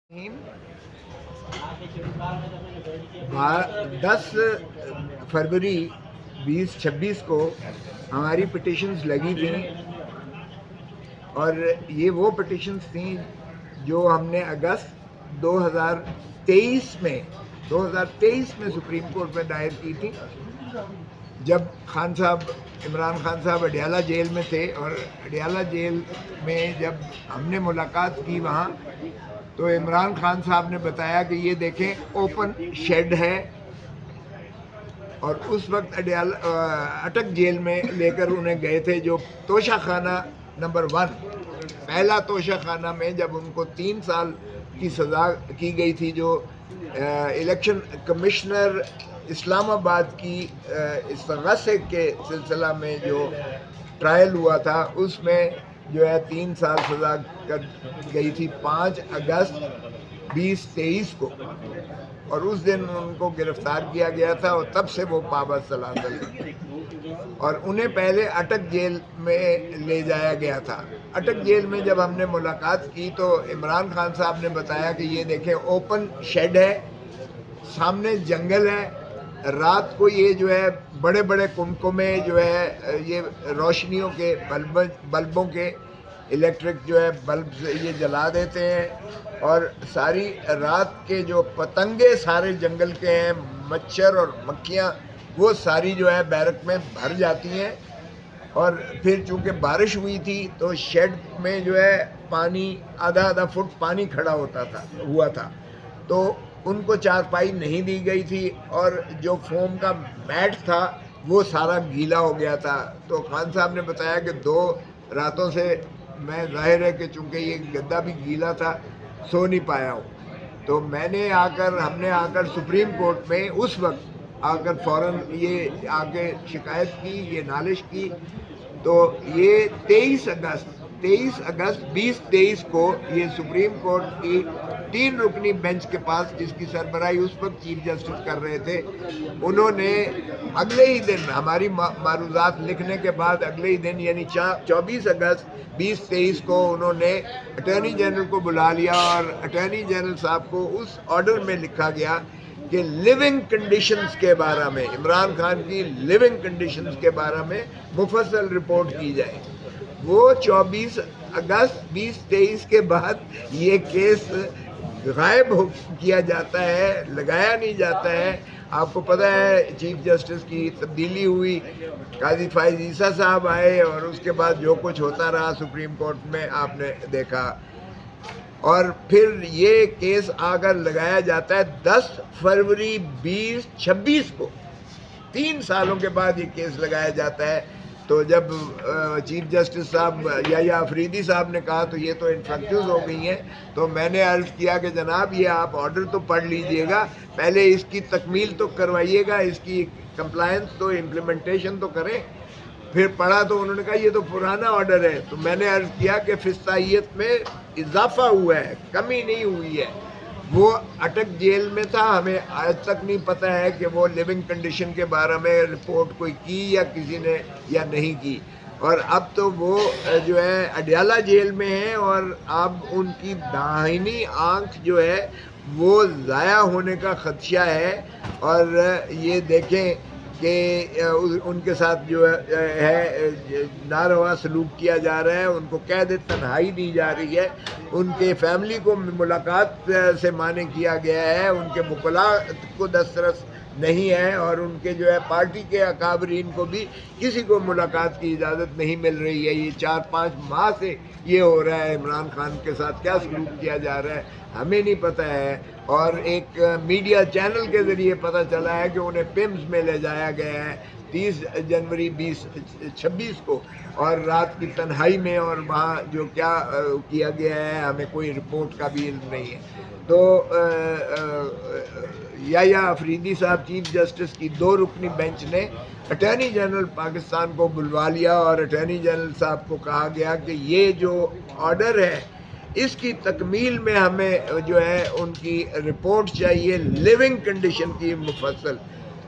10 फरवरी 2026 को हमारी पिटिशन्स लगी थी और ये वो पिटिशन्स थी जो हमने अगस्त 2023 में सुप्रीम कोर्ट में दायर की थी, जब इमरान खान साहब अडियाला जेल में थे। और अडियाला जेल में जब हमने मुलाकात की वहाँ, तो इमरान खान साहब ने बताया कि ये देखें ओपन शेड है, और उस वक्त अटक जेल में लेकर उन्हें गए थे, जो तोशा खाना नंबर 1, पहला तोशा खाना में जब उनको 3 साल की सज़ा की गई थी, जो इलेक्शन कमिश्नर इस्लामाबाद की इस्तग़ासे के सिलसिला में जो ट्रायल हुआ था, उसमें जो है 3 साल सज़ा कर गई थी 5 अगस्त 2023 को, और उस दिन उनको गिरफ्तार किया गया था और तब से वो पाबंद सलाखत है। और उन्हें पहले अटक जेल में ले जाया गया था। अटक जेल में जब हमने मुलाकात की तो इमरान खान साहब ने बताया कि ये देखें ओपन शेड है, सामने जंगल है, रात को ये जो है बड़े बड़े कुमकुमे जो है ये रोशनियों के बल्बों के इलेक्ट्रिक जो है बल्ब से ये जला देते हैं, और सारी रात के जो पतंगे सारे जंगल के हैं, मच्छर और मक्खियाँ, वो सारी जो है बैरक में भर जाती हैं। और फिर चूँकि बारिश हुई थी तो शेड में जो है पानी आधा फुट पानी खड़ा हुआ था, तो उनको चारपाई नहीं दी गई थी, और जो फोम का मैट था वो सारा गीला हो गया था। तो खान साहब ने बताया कि 2 रातों से मैं ज़ाहिर है कि चूँकि ये गद्दा भी गीला था, सो नहीं पाया हूँ। तो हमने आकर सुप्रीम कोर्ट में उस वक्त आकर फ़ौरन ये आके शिकायत की, ये नालिश की। तो ये 23 अगस्त 2023 को ये सुप्रीम कोर्ट की 3 रुकनी बेंच के पास, जिसकी सरबराही उस वक्त चीफ जस्टिस कर रहे थे, उन्होंने अगले ही दिन हमारी मारूज़ात लिखने के बाद अगले ही दिन यानी 24 अगस्त 2023 को उन्होंने अटॉर्नी जनरल को बुला लिया, और अटॉर्नी जनरल साहब को उस ऑर्डर में लिखा गया कि लिविंग कंडीशंस के बारे में, इमरान खान की लिविंग कंडीशंस के बारे में मुफस्सल रिपोर्ट की जाए। वो 24 अगस्त 2023 के बाद ये केस गायब किया जाता है, लगाया नहीं जाता है। आपको पता है चीफ जस्टिस की तब्दीली हुई, काजी फाइज ईसा साहब आए, और उसके बाद जो कुछ होता रहा सुप्रीम कोर्ट में आपने देखा। और फिर ये केस आकर लगाया जाता है 10 फरवरी 2026 को, 3 सालों के बाद ये केस लगाया जाता है। तो जब चीफ जस्टिस साहब या अफरीदी साहब ने कहा तो ये तो इन्फेक्टिव हो गई हैं, तो मैंने अर्ज़ किया कि जनाब ये आप ऑर्डर तो पढ़ लीजिएगा, पहले इसकी तकमील तो करवाइएगा, इसकी कंप्लायंस तो इम्प्लीमेंटेशन तो करें। फिर पढ़ा तो उन्होंने कहा ये तो पुराना ऑर्डर है। तो मैंने अर्ज़ किया कि फिस्तायत में इजाफा हुआ है, कमी नहीं हुई है। वो अटक जेल में था, हमें आज तक नहीं पता है कि वो लिविंग कंडीशन के बारे में रिपोर्ट कोई की या किसी ने या नहीं की। और अब तो वो जो है अडियाला जेल में है, और अब उनकी दाहिनी आंख जो है वो ज़ाया होने का ख़दशा है। और ये देखें कि उनके साथ जो है नारवा सलूक किया जा रहा है, उनको कैद तन्हाई दी जा रही है, उनके फैमिली को मुलाकात से माने किया गया है, उनके वकला को दस्तरस नहीं है, और उनके जो है पार्टी के अकाबरीन को भी किसी को मुलाकात की इजाज़त नहीं मिल रही है। ये 4-5 माह से ये हो रहा है, इमरान खान के साथ क्या सलूक किया जा रहा है हमें नहीं पता है। और एक मीडिया चैनल के ज़रिए पता चला है कि उन्हें पिम्स में ले जाया गया है 30 जनवरी 2026 को, और रात की तन्हाई में, और वहाँ जो क्या किया गया है हमें कोई रिपोर्ट का भी इल्म नहीं है। तो या अफरीदी साहब चीफ जस्टिस की 2 रुकनी बेंच ने अटॉर्नी जनरल पाकिस्तान को बुलवा लिया, और अटॉर्नी जनरल साहब को कहा गया कि ये जो ऑर्डर है इसकी तकमील में हमें जो है उनकी रिपोर्ट चाहिए लिविंग कंडीशन की मुफस्सल।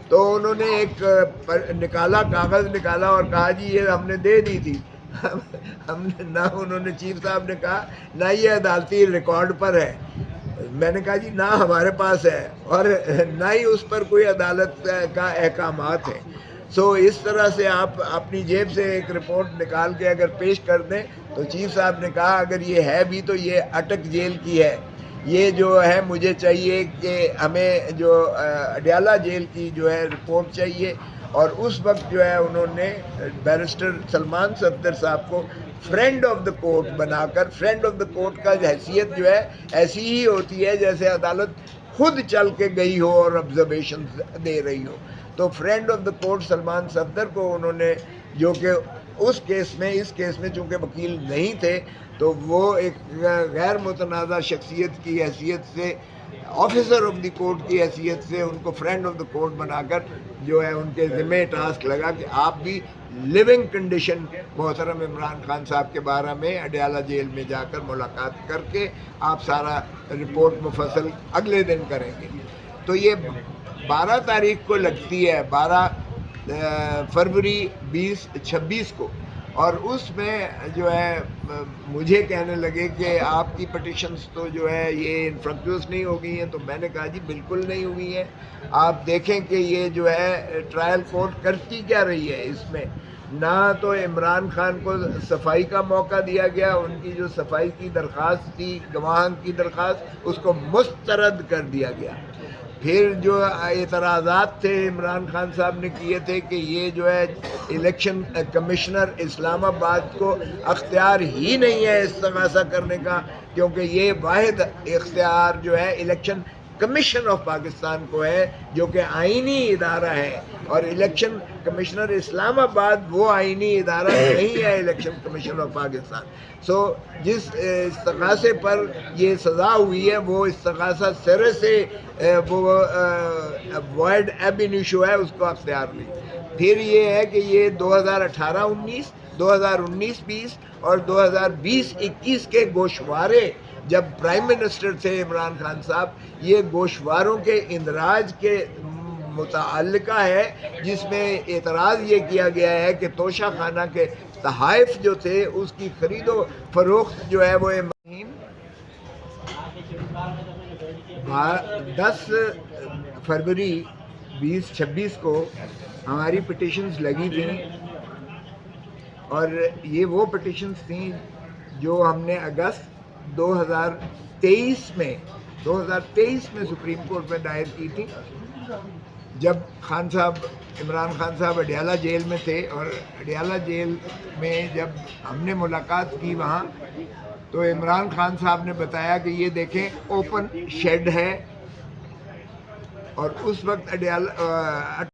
तो उन्होंने एक कागज़ निकाला और कहा जी ये हमने दे दी थी। हमने ना, उन्होंने चीफ साहब ने कहा ना ये अदालती रिकॉर्ड पर है, میں نے کہا جی نہ ہمارے پاس ہے اور نہ ہی اس پر کوئی عدالت کا احکامات ہیں. سو اس طرح سے آپ اپنی جیب سے ایک رپورٹ نکال کے اگر پیش کر دیں تو چیف صاحب نے کہا اگر یہ ہے بھی تو یہ اٹک جیل کی ہے. یہ جو ہے مجھے چاہیے کہ ہمیں جو اڈیالہ جیل کی جو ہے رپورٹ چاہیے. اور اس وقت جو ہے انہوں نے بیرسٹر سلمان صفدر صاحب کو فرینڈ آف دا کورٹ بنا کر، فرینڈ آف دا کورٹ کا حیثیت جو ہے ایسی ہی ہوتی ہے جیسے عدالت خود چل کے گئی ہو اور آبزرویشن دے رہی ہو. تو friend of the court Salman Safdar کو انہوں نے، جو کہ اس کیس میں چونکہ وکیل نہیں تھے تو وہ ایک غیر متنازع شخصیت کی حیثیت سے، آفیسر آف دی کورٹ کی حیثیت سے ان کو فرینڈ آف دا کورٹ بنا کر جو ہے ان کے ذمہ ٹاسک لگا کہ آپ بھی لیونگ کنڈیشن محترم عمران خان صاحب کے بارے میں اڈیالہ جیل میں جا کر ملاقات کر کے آپ سارا رپورٹ مفصل اگلے دن کریں گے. تو یہ 12 تاریخ کو لگتی ہے، 12 فروری 2026 کو. اور اس میں جو ہے مجھے کہنے لگے کہ آپ کی پٹیشنز تو جو ہے یہ انفرنکچوس نہیں ہو گئی ہیں. تو میں نے کہا جی بالکل نہیں ہوئی ہیں. آپ دیکھیں کہ یہ جو ہے ٹرائل کورٹ کرتی کیا رہی ہے. اس میں نہ تو عمران خان کو صفائی کا موقع دیا گیا، ان کی جو صفائی کی درخواست تھی، گواہان کی درخواست، اس کو مسترد کر دیا گیا. پھر جو اعتراضات تھے عمران خان صاحب نے کیے تھے کہ یہ جو ہے الیکشن کمشنر اسلام آباد کو اختیار ہی نہیں ہے استغاثہ کرنے کا، کیونکہ یہ واحد اختیار جو ہے الیکشن کمیشن آف پاکستان کو ہے جو کہ آئینی ادارہ ہے. اور الیکشن کمشنر اسلام آباد وہ آئینی ادارہ نہیں ہے الیکشن کمیشن آف پاکستان. سو جس استغاثے پر یہ سزا ہوئی ہے وہ استغاثہ سرے سے وہ وائڈ ایب انیشو ہے، اس کو اختیار نہیں. پھر یہ ہے کہ یہ 2018-19 2019-20 اور 2020-21 کے گوشوارے جب پرائم منسٹر تھے عمران خان صاحب، یہ گوشواروں کے اندراج کے متعلقہ ہے، جس میں اعتراض یہ کیا گیا ہے کہ توشہ خانہ کے تحائف جو تھے اس کی خرید و فروخت جو ہے وہ 10 فروری 2026 کو ہماری پٹیشنز لگی تھیں. اور یہ وہ پٹیشنز تھیں جو ہم نے اگست 2023 میں سپریم کورٹ میں دائر کی تھی، جب عمران خان صاحب اڈیالہ جیل میں تھے. اور اڈیالہ جیل میں جب ہم نے ملاقات کی وہاں تو عمران خان صاحب نے بتایا کہ یہ دیکھیں اوپن شیڈ ہے. اور اس وقت